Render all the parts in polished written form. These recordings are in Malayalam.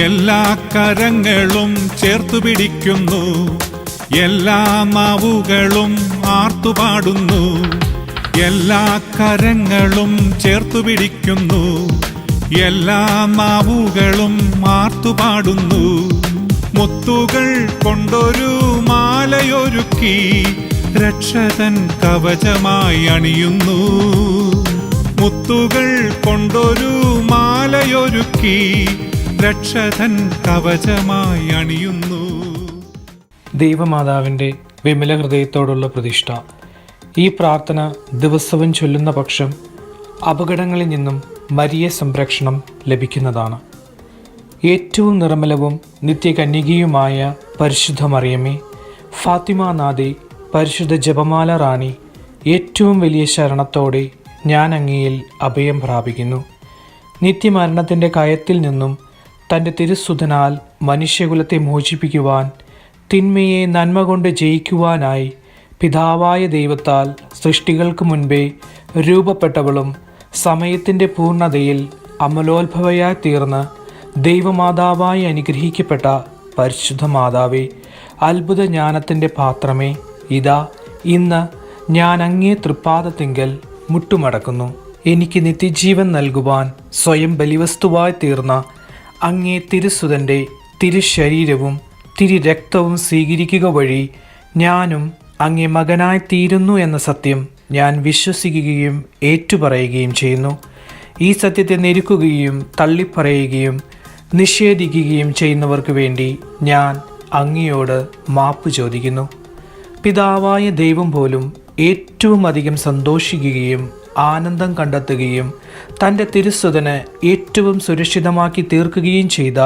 എല്ലാ കരങ്ങളും ചേർത്തു പിടിക്കുന്നു, എല്ലാ നാവുകളും ആർത്തുപാടുന്നു. എല്ലാ കരങ്ങളും ചേർത്തു പിടിക്കുന്നു, എല്ലാ നാവുകളും ആർത്തുപാടുന്നു. മുത്തുകൾ കൊണ്ടൊരു മാലയൊരുക്കി രക്ഷകൻ കവചമായി അണിയുന്നു. മുത്തുകൾ കൊണ്ടൊരു മാലയൊരുക്കി രക്ഷകൻ കവചമായി അണിയുന്നു. ദൈവമാതാവിൻ്റെ വിമല ഹൃദയത്തോടുള്ള പ്രതിഷ്ഠ. ഈ പ്രാർത്ഥന ദിവസവും ചൊല്ലുന്ന പക്ഷം അപകടങ്ങളിൽ നിന്നും മരിയ സംരക്ഷണം ലഭിക്കുന്നതാണ്. ഏറ്റവും നിർമ്മലവും നിത്യകന്യകയുമായ പരിശുദ്ധ മറിയമേ, ഫാത്തിമ നാഥേ, പരിശുദ്ധ ജപമാല റാണി, ഏറ്റവും വലിയ ശരണത്തോടെ ഞാൻ അങ്ങയിൽ അഭയം പ്രാപിക്കുന്നു. നിത്യമരണത്തിൻ്റെ കയത്തിൽ നിന്നും തൻ്റെ തിരുസുതനാൽ മനുഷ്യകുലത്തെ മോചിപ്പിക്കുവാൻ, തിന്മയെ നന്മ കൊണ്ട് ജയിക്കുവാനായി പിതാവായ ദൈവത്താൽ സൃഷ്ടികൾക്ക് മുൻപേ രൂപപ്പെട്ടവളും സമയത്തിൻ്റെ പൂർണ്ണതയിൽ അമലോത്ഭവയായി തീർന്ന് ദൈവമാതാവായി അനുഗ്രഹിക്കപ്പെട്ട പരിശുദ്ധ മാതാവേ, അത്ഭുത ജ്ഞാനത്തിൻ്റെ പാത്രമേ, ഇതാ ഇന്ന് ഞാൻ അങ്ങേ തൃപ്പാദത്തിങ്കൽ മുട്ടുമടക്കുന്നു. എനിക്ക് നിത്യജീവൻ നൽകുവാൻ സ്വയം ബലിവസ്തുവായി തീർന്ന അങ്ങേ തിരുസുതൻ്റെ തിരുശരീരവും തിരുരക്തവും സ്വീകരിക്കുക വഴി ഞാനും അങ്ങേ മകനായി തീരുന്നു എന്ന സത്യം ഞാൻ വിശ്വസിക്കുകയും ഏറ്റുപറയുകയും ചെയ്യുന്നു. ഈ സത്യത്തെ ഞെരുക്കുകയും തള്ളിപ്പറയുകയും നിഷേധിക്കുകയും ചെയ്യുന്നവർക്ക് വേണ്ടി ഞാൻ അങ്ങയോട് മാപ്പ് ചോദിക്കുന്നു. പിതാവായ ദൈവം പോലും ഏറ്റവും അധികം സന്തോഷിക്കുകയും ആനന്ദം കണ്ടെത്തുകയും തൻ്റെ തിരുസുതന് ഏറ്റവും സുരക്ഷിതമാക്കി തീർക്കുകയും ചെയ്ത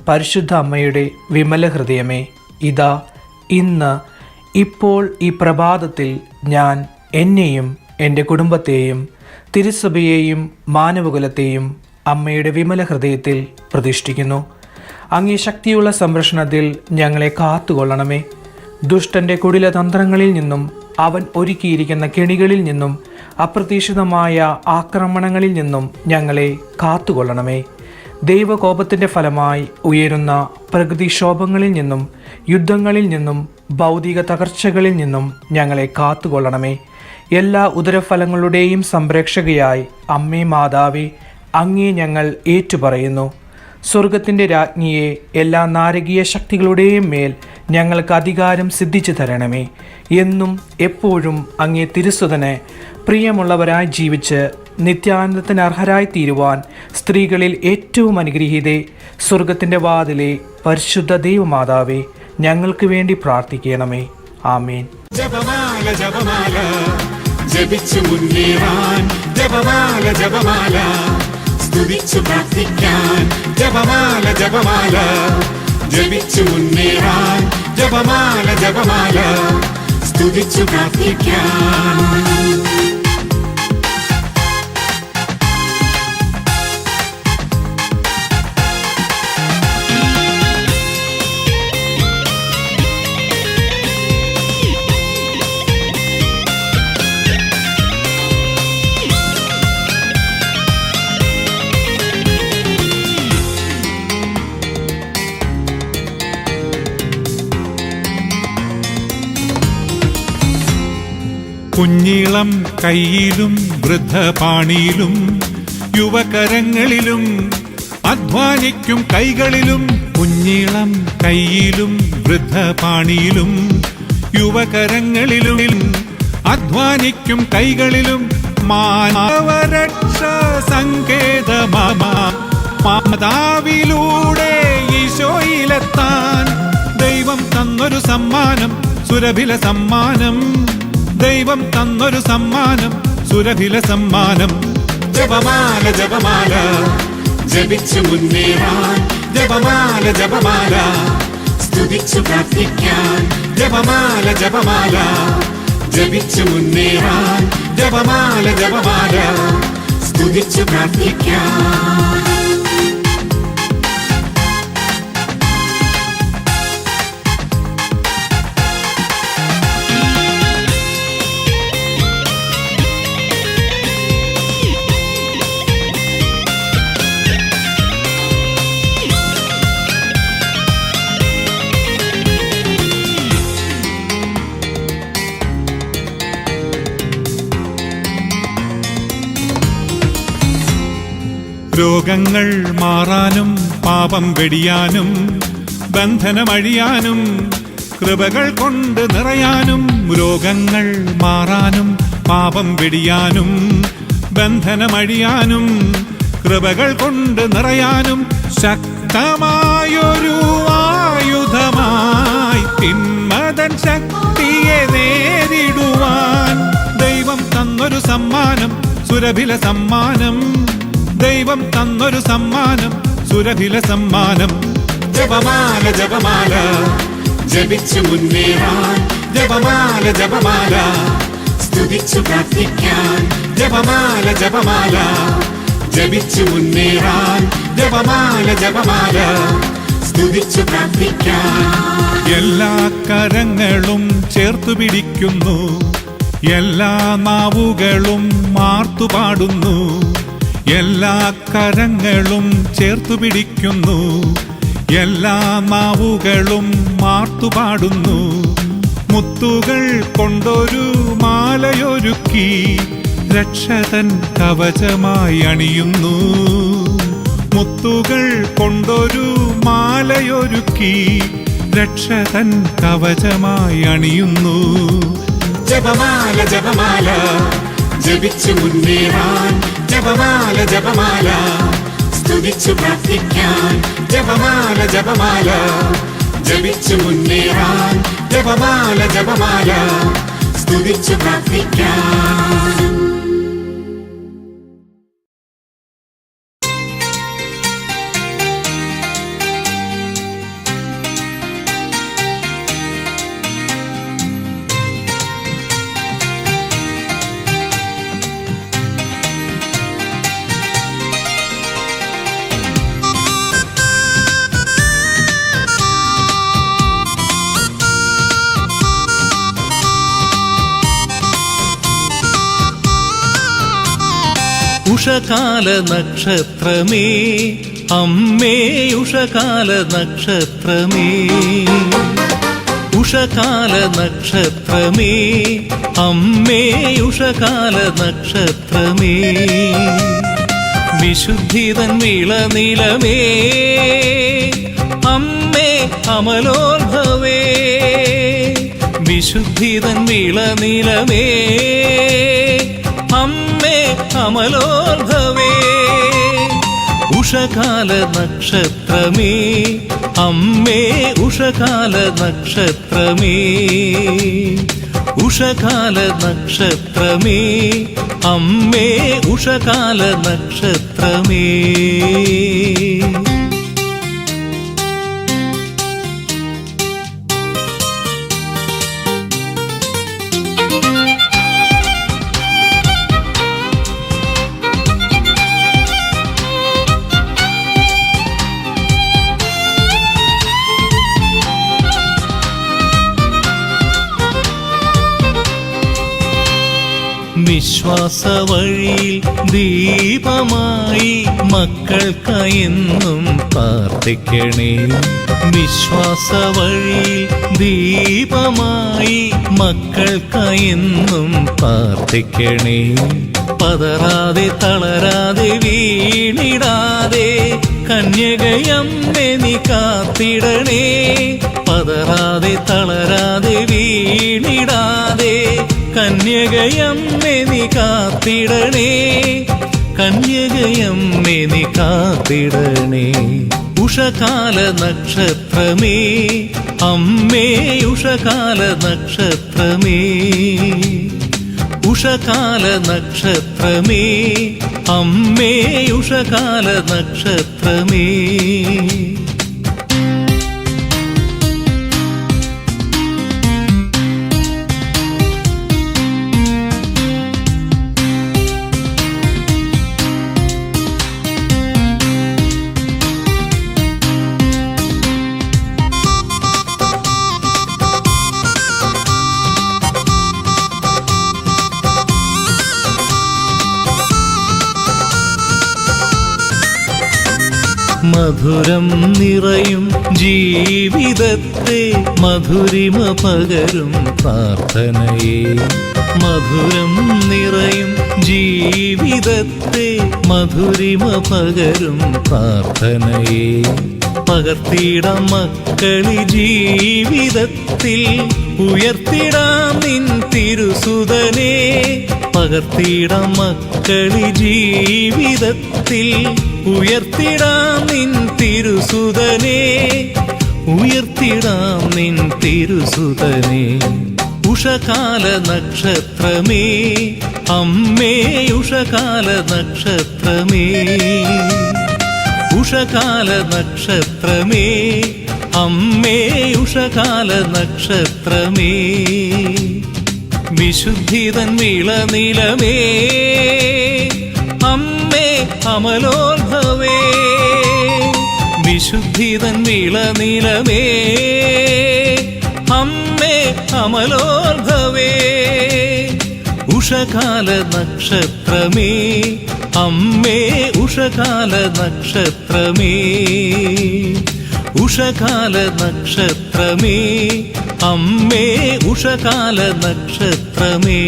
പരിശുദ്ധ അമ്മയുടെ വിമല ഹൃദയമേ, ഇതാ ഇന്ന് ഇപ്പോൾ ഈ പ്രഭാതത്തിൽ ഞാൻ എന്നെയും എൻ്റെ കുടുംബത്തെയും തിരുസഭയെയും മാനവകുലത്തെയും അമ്മയുടെ വിമല ഹൃദയത്തിൽ പ്രതിഷ്ഠിക്കുന്നു. അങ്ങേ ശക്തിയുള്ള സംരക്ഷണത്തിൽ ഞങ്ങളെ കാത്തുകൊള്ളണമേ. ദുഷ്ടൻ്റെ കുടില തന്ത്രങ്ങളിൽ നിന്നും അവൻ ഒരുക്കിയിരിക്കുന്ന കെണികളിൽ നിന്നും അപ്രതീക്ഷിതമായ ആക്രമണങ്ങളിൽ നിന്നും ഞങ്ങളെ കാത്തുകൊള്ളണമേ. ദൈവകോപത്തിൻ്റെ ഫലമായി ഉയരുന്ന പ്രകൃതിക്ഷോഭങ്ങളിൽ നിന്നും യുദ്ധങ്ങളിൽ നിന്നും ഭൗതിക തകർച്ചകളിൽ നിന്നും ഞങ്ങളെ കാത്തുകൊള്ളണമേ. എല്ലാ ഉദരഫലങ്ങളുടെയും സംരക്ഷകയായി അമ്മേ മാതാവേ, അങ്ങേ ഞങ്ങൾ ഏറ്റുപറയുന്നു. സ്വർഗത്തിൻ്റെ രാജ്ഞിയെ, എല്ലാ നാരകീയ ശക്തികളുടെയും മേൽ ഞങ്ങൾക്ക് അധികാരം സിദ്ധിച്ചു തരണമേ. എന്നും എപ്പോഴും അങ്ങേ തിരുസുതന് പ്രിയമുള്ളവരായി ജീവിച്ച് നിത്യാനന്ദത്തിന് അർഹരായി തീരുവാൻ സ്ത്രീകളിൽ ഏറ്റവും അനുഗ്രഹീതേ, സ്വർഗത്തിൻ്റെ വാതിലെ പരിശുദ്ധ ദൈവമാതാവേ, ഞങ്ങൾക്ക് വേണ്ടി പ്രാർത്ഥിക്കണമേ. ആമേൻ. ജപമാല ജപമാല ജപിച്ചു മുന്നേറാൻ, ജപമാല ജപമാല സ്തുതിച്ചു പ്രാർത്ഥിക്കാൻ, ജപമാല ജപമാല ജപിച്ചു മുന്നേറാൻ, ജപമാല ജപമാല സ്തുതിച്ചു പ്രാർത്ഥിക്കാൻ. കുഞ്ഞിളം കൈയിലും വൃദ്ധപാണിയിലും യുവകരങ്ങളിലും അധ്വാനിക്കും കൈകളിലും, കുഞ്ഞിളം കൈയിലും വൃദ്ധപാണിയിലും യുവകരങ്ങളിലും അധ്വാനിക്കും കൈകളിലും മാനവരക്ഷ മാതാവിലൂടെ ഈശോയിലെത്താൻ ദൈവം തന്നൊരു സമ്മാനം, സുരഭില സമ്മാനം. ദൈവം തന്നൊരു സമ്മാനം, സുരഭില സമ്മാനം. ജപമാല ജപമാല ജപിച്ചു മുന്നേറാൻ, ജപമാല ജപമാല സ്തുതിച്ചു പ്രാർത്ഥിക്കാൻ, ജപമാല ജപമാല ജപിച്ചു മുന്നേറാൻ, ജപമാല ജപമാല സ്തുതിച്ചു പ്രാർത്ഥിക്കാൻ. രോഗങ്ങൾ മാറാനും പാപം വെടിയാനും ബന്ധനമഴിയാനും കൃപകൾ കൊണ്ട് നിറയാനും രോഗങ്ങൾ മാറാനും പാപം വെടിയാനും ബന്ധനമഴിയാനും കൃപകൾ കൊണ്ട് നിറയാനും ശക്തമായൊരു ആയുധമായി തിന്മതൻ ശക്തിയെ നേരിടുവാൻ ദൈവം തന്നൊരു സമ്മാനം സുരഭില സമ്മാനം ദൈവം തന്നൊരു സമ്മാനം സുരഭില സമ്മാനം ജപമാല ജപമാല ജപിച്ചു മുന്നേറാൻ ജപമാല ജപമാല സ്തുതിച്ചു പ്രാർത്ഥിക്കാൻ ജപമാല ജപമാല ജപിച്ചു മുന്നേറാൻ ജപമാല ജപമാല സ്തുതിച്ചു പ്രാർത്ഥിക്കാൻ എല്ലാ കരങ്ങളും ചേർത്തു പിടിക്കുന്നു എല്ലാ നാവുകളും മാർത്തുപാടുന്നു എല്ലാ കരങ്ങളും ചേർത്തു പിടിക്കുന്നു എല്ലാ നാവുകളും മാർത്തുപാടുന്നു മുത്തുകൾ കൊണ്ടൊരു മാലയൊരുക്കി രക്ഷതൻ കവചമായി അണിയുന്നു മുത്തുകൾ കൊണ്ടൊരു മാലയൊരുക്കി രക്ഷതൻ കവചമായി അണിയുന്നു ജപമാല ജപമാല ജപിച്ചു മുന്നേറാൻ ജപമാല ജപമാല സ്തുതിച്ചു പ്രാർത്ഥിക്കാൻ ജപമാല ജപമാല ജപിച്ചു മുന്നേറാൻ ജപമാല ജപമാല സ്തുതിച്ചു പ്രാർത്ഥിക്കാൻ ഉഷകാല നക്ഷത്രമേ അമ്മേ ഉഷകാല നക്ഷത്രമേ ഉഷകാല നക്ഷത്രമേ അമ്മേ ഉഷകാല നക്ഷത്രമേ വിശുദ്ധിതൻ വിളനിലമേ അമ്മേ അമലോത്ഭവേ വിശുദ്ധിതൻ വിളനിലമേ അമ്മേ അമലോത്ഭവേ ഉഷകാല നക്ഷത്രമേ അമ്മേ ഉഷകാല നക്ഷത്രമേ ഉഷകാല നക്ഷത്രമേ അമ്മേ ഉഷകാല നക്ഷത്രമേ വിശ്വാസവഴിയിൽ ദീപമായി മക്കൾക്കായെന്നും പ്രാർത്ഥിക്കണേ വിശ്വാസവഴിയിൽ ദീപമായി മക്കൾക്കായെന്നും പ്രാർത്ഥിക്കണേ പതറാതെ തളരാതെ വീണിടാതെ കന്യകയമ്മേ നീ കാത്തിടണേ പതറാതെ തളരാതെ വീണിടാതെ കന്യകയമ്മേ നീ കാത്തിടണേ കന്യകയമ്മേ നീ കാത്തിടണേ ഉഷകാല നക്ഷത്രമേ അമ്മേ ഉഷകാല നക്ഷത്രമേ ഉഷകാല നക്ഷത്രമേ അമ്മേ ഉഷകാല നക്ഷത്രമേ മധുരം നിറയും ജീവിതത്തെ മധുരിമ പകരും പ്രാർത്ഥനയെ. മധുരം നിറയും ജീവിതത്തെ മധുരിമ പകരും പ്രാർത്ഥനയെ. പകർത്തിടാം മക്കളി ജീവിതത്തിൽ ഉയർത്തിടാം നിൻ തിരുസുതനെ. പകർത്തിടാം മക്കളി ജീവിതത്തിൽ ഉയർത്തിടാം നിൻ തിരുസുതനെ. ഉയർത്തിടാം നിൻ തിരുസുതനെ. ഉഷകാല നക്ഷത്രമേ അമ്മേ ഉഷകാല നക്ഷത്രമേ. ഉഷകാല നക്ഷത്രമേ അമ്മേ ഉഷകാല നക്ഷത്രമേ. വിശുദ്ധിതൻ വിളനിലമേ അമ്മേ അമലോത്ഭവേ. വിശുദ്ധിതൻ വിളനിലമേ അമ്മേ അമലോത്ഭവേ. ഉഷകാല നക്ഷത്രമേ അമ്മേ ഉഷകാല നക്ഷത്രമേ. ഉഷകാല നക്ഷത്രമേ അമ്മേ ഉഷകാല നക്ഷത്രമേ.